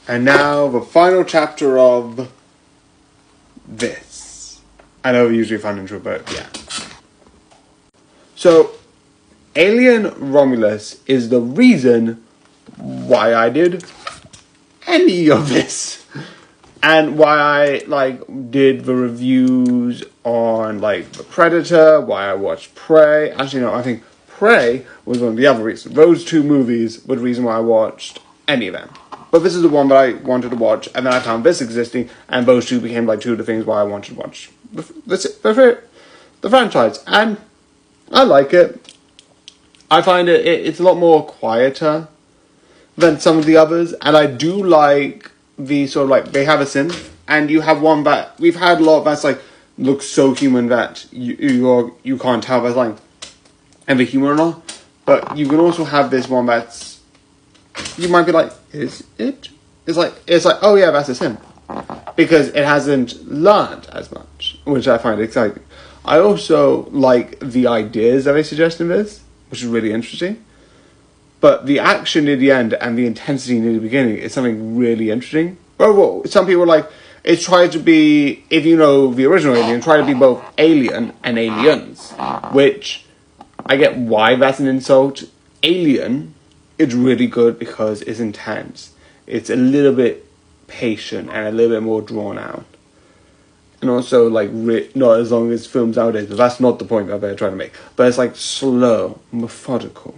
And now the final chapter of this. I know usually a fun intro, but yeah. So, Alien Romulus is the reason why I did any of this. And why I, did the reviews on, The Predator, why I watched Prey. Actually, no, I think Prey was one of the other reasons. Those two movies were the reason why I watched any of them. But this is the one that I wanted to watch, and then I found this existing, and those two became, two of the things why I wanted to watch the franchise. And I like it. I find it's a lot more quieter than some of the others, and I do like the sort of they have a synth, and you have one that we've had a lot that's looks so human that you can't tell if it's and the human or not. But you can also have this one that's you might be is it? It's oh yeah, that's a synth, because it hasn't learned as much, which I find exciting. I also like the ideas that they suggest in this, which is really interesting. But the action near the end and the intensity near the beginning is something really interesting. Well, some people it's tried to be, if you know the original Alien, try to be both alien and aliens. Which, I get why that's an insult. Alien is really good because it's intense. It's a little bit patient and a little bit more drawn out. And also, not as long as films nowadays, but that's not the point that they're trying to make. But it's slow, methodical.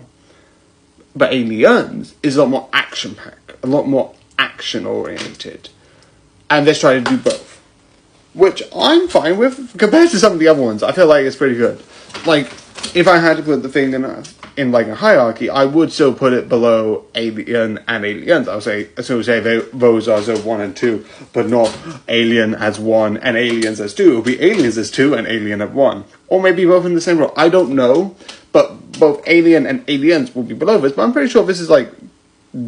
But Aliens is a lot more action-packed, a lot more action-oriented. And they're trying to do both. Which I'm fine with, compared to some of the other ones. I feel like it's pretty good. If I had to put the thing in a hierarchy, I would still put it below Alien and Aliens. I would say those are 1 and 2, but not Alien as 1 and Aliens as 2. It would be Aliens as 2 and Alien as 1. Or maybe both in the same row. I don't know. But both Alien and Aliens will be below this. But I'm pretty sure this is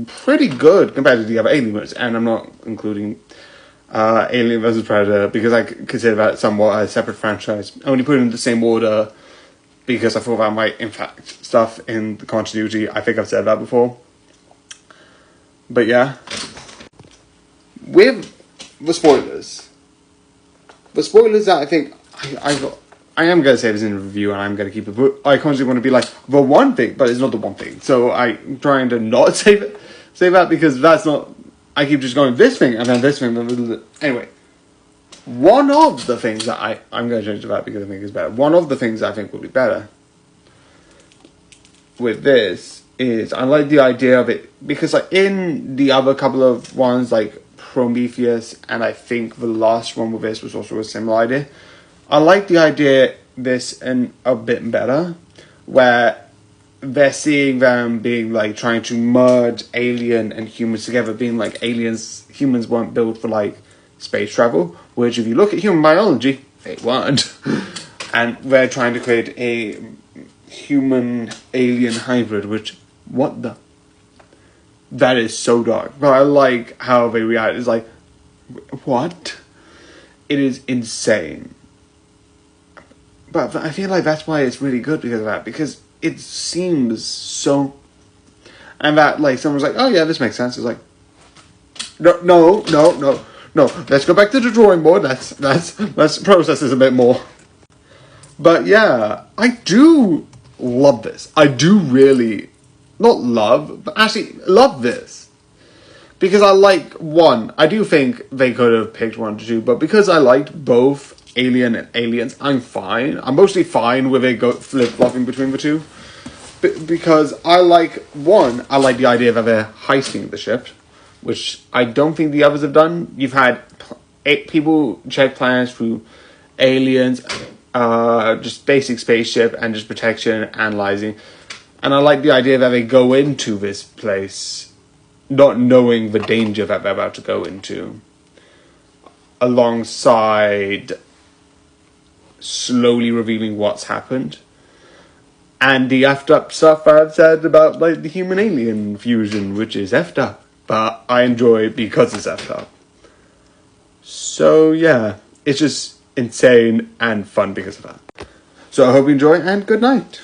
pretty good compared to the other Alien movies. And I'm not including Alien vs Predator because I consider that somewhat a separate franchise. I only put it in the same order because I thought that might impact stuff in the continuity. I think I've said that before. But yeah. With the spoilers that I think I am going to say this in a review, and I'm going to keep it, but I constantly want to be the one thing, but it's not the one thing. So I'm trying to not say that, because that's not, I keep just going this thing, and then this thing, anyway. One of the things that I'm going to change to that because I think it's better. One of the things I think will be better with this is, I like the idea of it, because in the other couple of ones, Prometheus, and I think the last one with this was also a similar idea. I like the idea this and a bit better, where they're seeing them being trying to merge alien and humans together, being humans weren't built for space travel, which if you look at human biology, they weren't. And they're trying to create a human-alien hybrid, which, that is so dark. But I like how they react. It's what? It is insane. But I feel that's why it's really good because of that. Because it seems so... And that, someone's oh yeah, this makes sense. It's no. Let's go back to the drawing board. Let's process this a bit more. But yeah, I do love this. I do really... Not love, but actually love this. Because I do think they could have picked 1 to 2, but because I liked both Alien and Aliens, I'm fine. I'm mostly fine with it flip-flopping between the two. Because I like the idea that they're heisting the ship, which I don't think the others have done. You've had 8 people check plans through Aliens, just basic spaceship, and just protection, analyzing. And I like the idea that they go into this place not knowing the danger that they're about to go into, alongside slowly revealing what's happened. And the effed up stuff I've said about the human alien fusion, which is effed up, but I enjoy it because it's effed up. So yeah, it's just insane and fun because of that. So I hope you enjoy, and good night.